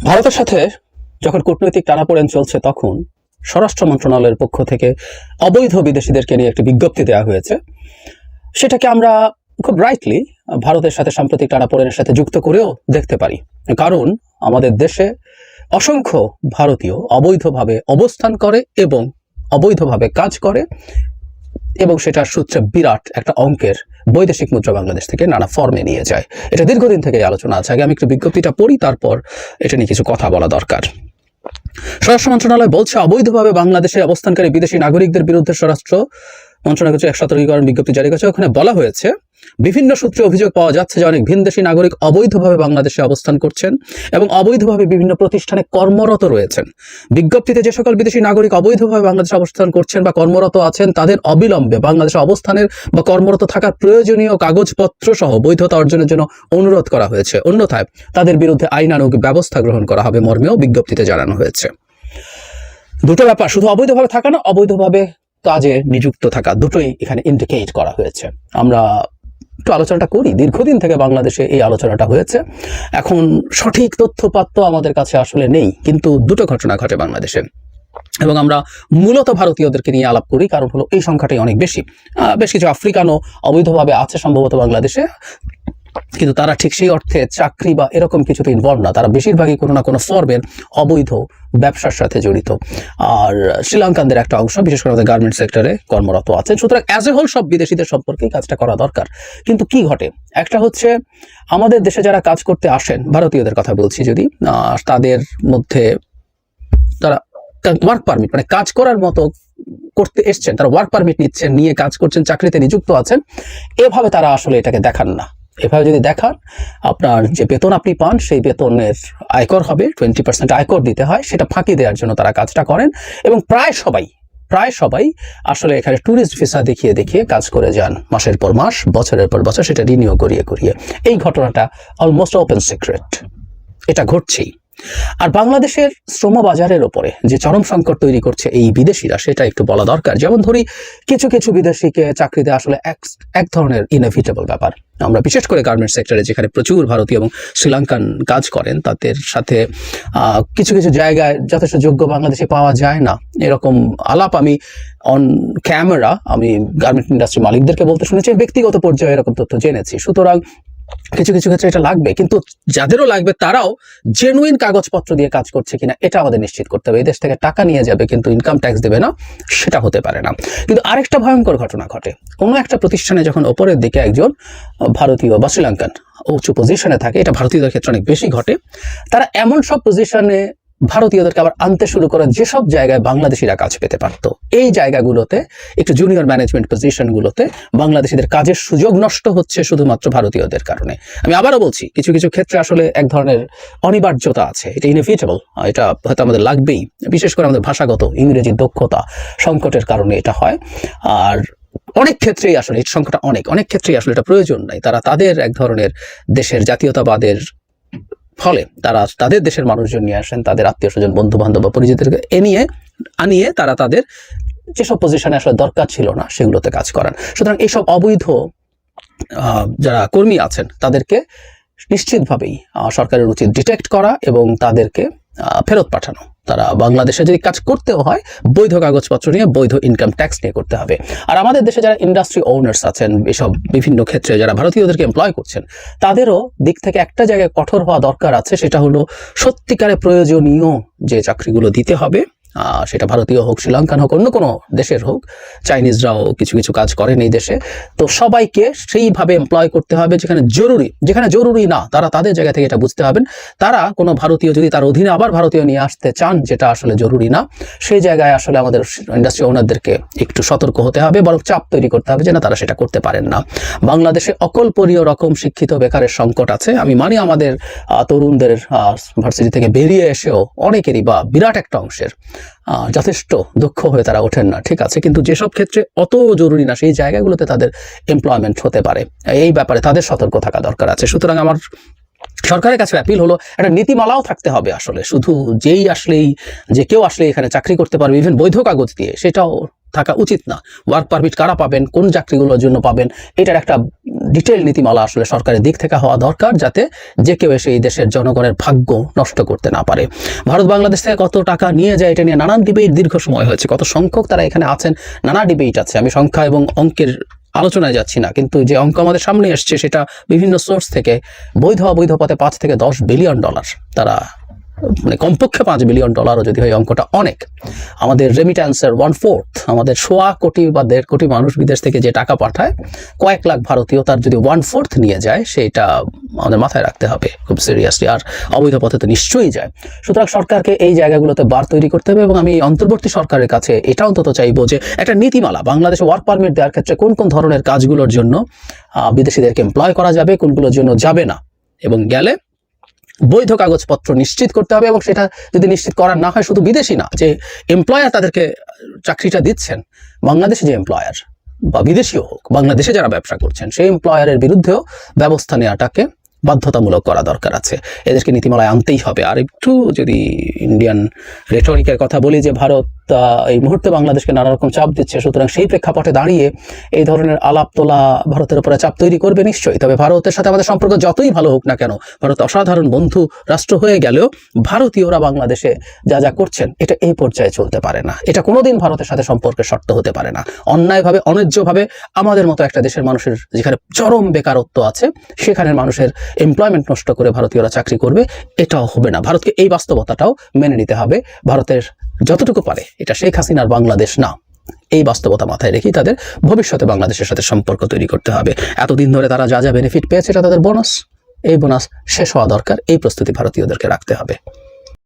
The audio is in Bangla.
ভারতের সাথে যখন কূটনৈতিক টানাপোড়েন চলছে তখন স্বরাষ্ট্র মন্ত্রণালয়ের পক্ষ থেকে অবৈধ বিদেশিদেরকে নিয়ে একটি বিজ্ঞপ্তি দেওয়া হয়েছে। সেটাকে আমরা খুব রাইটলি ভারতের সাথে সাম্প্রতিক টানাপোড়েনের সাথে যুক্ত করেও দেখতে পারি, কারণ আমাদের দেশে অসংখ্য ভারতীয় অবৈধভাবে অবস্থান করে এবং অবৈধভাবে কাজ করে এবং সেটার সূত্রে বিরাট একটা অঙ্কের বৈদেশিক মুদ্রা বাংলাদেশ থেকে নানা ফর্মে নিয়ে যায়। এটা দীর্ঘদিন থেকে আলোচনা আছে। আগে আমি একটু বিজ্ঞপ্তিটা পড়ি, তারপর এটা নিয়ে কিছু কথা বলা দরকার। স্বরাষ্ট্র মন্ত্রণালয় বলছে, অবৈধভাবে বাংলাদেশে অবস্থানকারী বিদেশি নাগরিকদের বিরুদ্ধে স্বরাষ্ট্র মন্ত্রণালয় এক সতর্কীকরণ বিজ্ঞপ্তি জারি করেছে। ওখানে বলা হয়েছে, বিভিন্ন সূত্রে অভিযোগ পাওয়া যাচ্ছে যে অনেক ভিনদেশী নাগরিক অবৈধভাবে বাংলাদেশে অবস্থান করছেন এবং অবৈধভাবে বিভিন্ন প্রতিষ্ঠানে কর্মরত রয়েছেন। বিজ্ঞপ্তিতে যে সকল বিদেশি নাগরিক অবৈধভাবে বাংলাদেশে অবস্থান করছেন বা কর্মরত আছেন তাদের অবিলম্বে বাংলাদেশে অবস্থানের বা কর্মরত থাকার প্রয়োজনীয় কাগজপত্র সহ বৈধতা অর্জনের জন্য অনুরোধ করা হয়েছে। অন্যথায় তাদের বিরুদ্ধে আইনানুগ ব্যবস্থা গ্রহণ করা হবে মর্মেও বিজ্ঞপ্তিতে জানানো হয়েছে। দুটো ব্যাপার, শুধু অবৈধভাবে থাকা না, অবৈধভাবে কাজে নিযুক্ত থাকা, দুটোই এখানে ইন্ডিকেট করা হয়েছে। আমরা একটু আলোচনাটা করি। দীর্ঘদিন থেকে বাংলাদেশে এই আলোচনাটা হয়েছে। এখন সঠিক তথ্যপাত্র আমাদের কাছে আসলে নেই, কিন্তু দুটো ঘটনা ঘটে বাংলাদেশে এবং আমরা মূলত ভারতীয়দেরকে নিয়ে আলাপ করি, কারণ হলো এই সংখ্যাটাই অনেক বেশি। বেশ কিছু আফ্রিকানও অবৈধভাবে আছে সম্ভবত বাংলাদেশে, কিন্তু তারা ঠিক সেই অর্থে চাকরি বা এরকম কিছুতে ইনভলভ না। তারা বেশিরভাগই কোনো না কোনো ফর্মের অবৈধ ব্যবসার সাথে জড়িত। আর শ্রীলঙ্কানদের একটা অংশ, বিশেষ করে আমাদের গার্মেন্ট সেক্টরে কর্মরত আছে। সুতরাং অ্যাজ এ হোল সব বিদেশিদের সম্পর্কে কাজটা করা দরকার। কিন্তু কি ঘটে, একটা হচ্ছে আমাদের দেশে যারা কাজ করতে আসেন, ভারতীয়দের কথা বলছি, যদি তাদের মধ্যে তারা ওয়ার্ক পারমিট, মানে কাজ করার মতো করতে এসছেন, তারা ওয়ার্ক পারমিট নিচ্ছেন, নিয়ে কাজ করছেন, চাকরিতে নিযুক্ত আছেন, এভাবে তারা আসলে এটাকে দেখান না। এভাবে যদি দেখান, আপনার যে বেতন আপনি পান সেই বেতনের আয়কর হবে, 20% আয়কর দিতে হয়, সেটা ফাঁকি দেওয়ার জন্য তারা কাজটা করেন। এবং প্রায় সবাই আসলে এখানে ট্যুরিস্ট ভিসা দেখিয়ে কাজ করে যান, মাসের পর মাস, বছরের পর বছর সেটা রিনিউ করিয়ে। এই ঘটনাটা অলমোস্ট ওপেন সিক্রেট, এটা ঘটছেই। আর বাংলাদেশের শ্রম বাজারের ওপরে যে চরম সংকট তৈরি করছে এই বিদেশিরা, সেটা একটু বলা দরকার। যেমন ধরি, কিছু বিদেশিকে চাকরিতে আসলে এক ধরনের ইনএভিটেবল ব্যাপার। আমরা বিশেষ করে গার্মেন্ট সেক্টরে, যেখানে প্রচুর ভারতীয় এবং শ্রীলঙ্কান কাজ করেন, তাদের সাথে কিছু জায়গায় যথেষ্ট যোগ্য বাংলাদেশে পাওয়া যায় না, এরকম আলাপ আমি অন ক্যামেরা আমি গার্মেন্ট ইন্ডাস্ট্রি মালিকদেরকে বলতে শুনেছি, ব্যক্তিগত পর্যায়ে এরকম তথ্য জেনেছি। সুতরাং কিছু ক্ষেত্রে এটা লাগবে, কিন্তু যাদেরও লাগবে তারাও জেনুইন কাগজপত্র দিয়ে কাজ করছে কিনা এটা আমাদের নিশ্চিত করতে হবে। এই দেশ থেকে টাকা নিয়ে যাবে কিন্তু ইনকাম ট্যাক্স দেবে না, সেটা হতে পারে না। কিন্তু আরেকটা ভয়ঙ্কর ঘটনা ঘটে, কোনো একটা প্রতিষ্ঠানে যখন ওপরের দিকে একজন ভারতীয় বা শ্রীলঙ্কান উঁচু পজিশনে থাকে, এটা ভারতীয়দের ক্ষেত্রে অনেক বেশি ঘটে, তারা এমন সব পজিশনে ভারতীয়দেরকে আবার আনতে শুরু করে যেসব জায়গায় বাংলাদেশিরা কাজ পেতে পারত। এই জায়গাগুলোতে, একটু জুনিয়র ম্যানেজমেন্ট পজিশনগুলোতে বাংলাদেশিদের কাজের সুযোগ নষ্ট হচ্ছে শুধুমাত্র ভারতীয়দের কারণে। আমি আবারও বলছি, কিছু ক্ষেত্রে আসলে এক ধরনের অনিবার্যতা আছে, এটা ইনএভিটেবল, এটা হয়তো আমাদের লাগবেই, বিশেষ করে আমাদের ভাষাগত ইংরেজির দক্ষতা সংকটের কারণে এটা হয়। আর অনেক ক্ষেত্রেই আসলে এই সংখ্যাটা অনেক ক্ষেত্রেই আসলে এটা প্রয়োজন নাই। তারা তাদের এক ধরনের দেশের জাতীয়তাবাদের ফলে তারা তাদের দেশের মানুষজন নিয়ে আসেন, তাদের আত্মীয় স্বজন, বন্ধু বান্ধব বা পরিচিতদেরকে আনিয়ে তারা তাদের যেসব পজিশনে আসলে দরকার ছিল না সেগুলোতে কাজ করান। সুতরাং এইসব অবৈধ যারা কর্মী আছেন তাদেরকে নিশ্চিতভাবেই সরকারের উচিত ডিটেক্ট করা এবং তাদেরকে ফেরত পাঠানো। তারা বাংলাদেশে যদি কাজ করতেও হয়, বৈধ কাগজপত্র নিয়ে, বৈধ ইনকাম ট্যাক্স নিয়ে করতে হবে। আর আমাদের দেশে যারা ইন্ডাস্ট্রি ওনার্স আছেন, এসব বিভিন্ন ক্ষেত্রে যারা ভারতীয়দেরকে এমপ্লয় করছেন, তাদেরও দিক থেকে একটা জায়গায় কঠোর হওয়া দরকার আছে। সেটা হলো সত্যিকারে প্রয়োজনীয় যে চাকরিগুলো দিতে হবে, সেটা ভারতীয় হোক, শ্রীলঙ্কান হোক, অন্য কোনো দেশের হোক, চাইনিজরাও কিছু কাজ করেন এই দেশে, তো সবাইকে সেইভাবে এমপ্লয় করতে হবে। যেখানে জরুরি না, তারা তাদের জায়গা থেকে এটা বুঝতে হবেন। তারা কোনো ভারতীয় যদি তার অধীনে আবার ভারতীয় নিয়ে আসতে চান, যেটা আসলে জরুরি না, সেই জায়গায় আসলে আমাদের ইন্ডাস্ট্রি ওনারদেরকে একটু সতর্ক হতে হবে, বরং চাপ তৈরি করতে হবে যে না, তারা সেটা করতে পারেন না। বাংলাদেশে অকল্পনীয় রকম শিক্ষিত বেকারের সংকট আছে। আমি মানি আমাদের তরুণদের ভার্সিটি থেকে বেরিয়ে এসেও অনেকেরই বা বিরাট একটা অংশের যথেষ্ট দক্ষ হয়ে তারা ওঠেন না, ঠিক আছে, কিন্তু যেসব ক্ষেত্রে অত জরুরি না সেই জায়গাগুলোতে তাদের এমপ্লয়মেন্ট হতে পারে, এই ব্যাপারে তাদের সতর্ক থাকা দরকার আছে। সুতরাং আমার সরকারের কাছে অ্যাপিল হলো, একটা নীতিমালাও থাকতে হবে আসলে। শুধু যে কেউ আসলে এখানে চাকরি করতে পারবে, ইভেন বৈধ কাগজ দিয়ে, সেটাও থাকা উচিত না। ওয়ার্ক পারমিট কারা পাবেন, কোন চাকরিগুলোর জন্য পাবেন, এটার একটা ডিটেইল নীতিমালা আসলে সরকারের দিক থেকে হওয়া দরকার, যাতে যে কেউ এসে এই দেশের জনগণের ভাগ্য নষ্ট করতে না পারে। ভারত বাংলাদেশ থেকে কত টাকা নিয়ে যায় এটা নিয়ে নানান ডিবেট দীর্ঘ সময় হয়েছে, কত সংখ্যক তারা এখানে আছেন, নানা ডিবেট আছে। আমি সংখ্যা এবং অঙ্কের আলোচনায় যাচ্ছি না, কিন্তু যে অঙ্ক আমাদের সামনে এসছে সেটা বিভিন্ন সোর্স থেকে বৈধ অবৈধ পথে 5 থেকে 10 বিলিয়ন ডলার তারা, মানে কমপক্ষে $5 বিলিয়ন যদি হয় অঙ্কটা অনেক। আমাদের রেমিট্যান্সের 1/4, আমাদের 1.25 কোটি বা 1.5 কোটি মানুষ বিদেশ থেকে যে টাকা পাঠায়, কয়েক লাখ ভারতীয় তার যদি 1/4 নিয়ে যায়, সেটা আমাদের মাথায় রাখতে হবে খুব সিরিয়াসলি। আর অবৈধ পথে তো নিশ্চয়ই যায়। সুতরাং সরকারকে এই জায়গাগুলোতে বার তৈরি করতে হবে, এবং আমি অন্তর্বর্তী সরকারের কাছে এটা অন্তত চাইবো যে একটা নীতিমালা, বাংলাদেশে ওয়ার্ক পারমিট দেওয়ার ক্ষেত্রে কোন কোন ধরনের কাজগুলোর জন্য বিদেশিদেরকে এমপ্লয় করা যাবে, কোনগুলোর জন্য যাবে না, এবং গেলে বৈধ কাগজপত্র নিশ্চিত করতে হবে। এবং সেটা যদি নিশ্চিত করা না হয়, শুধু বিদেশি না, যে এমপ্লয়ার তাদেরকে চাকরিটা দিচ্ছেন, বাংলাদেশে যে এমপ্লয়ার বা বিদেশিও হোক, বাংলাদেশে যারা ব্যবসা করছেন, সেই এমপ্লয়ারের বিরুদ্ধেও ব্যবস্থা নেওয়াটাকে বাধ্যতামূলক করা দরকার আছে। এদেরকে নীতিমালায় আনতেই হবে। আর একটু যদি ইন্ডিয়ান রেটরিকের কথা বলি, যে ভারত এই মুহূর্তে বাংলাদেশকে নানা রকম চাপ দিচ্ছে, সুতরাং সেই প্রেক্ষাপটে দাঁড়িয়ে এই ধরনের আলাপ তোলা ভারতের উপরে চাপ তৈরি করবে নিশ্চয়ই। তবে ভারতের সাথে আমাদের সম্পর্ক যতই ভালো হোক না কেন, ভারত অসাধারণ বন্ধু রাষ্ট্র হয়ে গেলেও ভারতীয়রা বাংলাদেশে যা যা করছেন, এটা এই পর্যায়ে চলতে পারে না। এটা কোনোদিন ভারতের সাথে সম্পর্কের শর্ত হতে পারে না। অন্যায়ভাবে, অন্যায্যভাবে আমাদের মতো একটা দেশের মানুষের যেখানে চরম বেকারত্ব আছে, সেখানের মানুষের এমপ্লয়মেন্ট নষ্ট করে ভারতীয়রা চাকরি করবে, এটাও হবে না। ভারতকে এই বাস্তবতাটাও মেনে নিতে হবে। ভারতের যতটুকু পারে, এটা শেখ হাসিনার বাংলাদেশ না। এই বাস্তবতা মাথায় রেখেই তাদের ভবিষ্যতে বাংলাদেশের সাথে সম্পর্ক তৈরি করতে হবে। এতদিন ধরে তারা যা যা বেনিফিট পেয়েছে, এটা তাদের বোনাস। এই বোনাস শেষ হওয়া দরকার। এই প্রস্তুতি ভারতীয়দেরকে রাখতে হবে।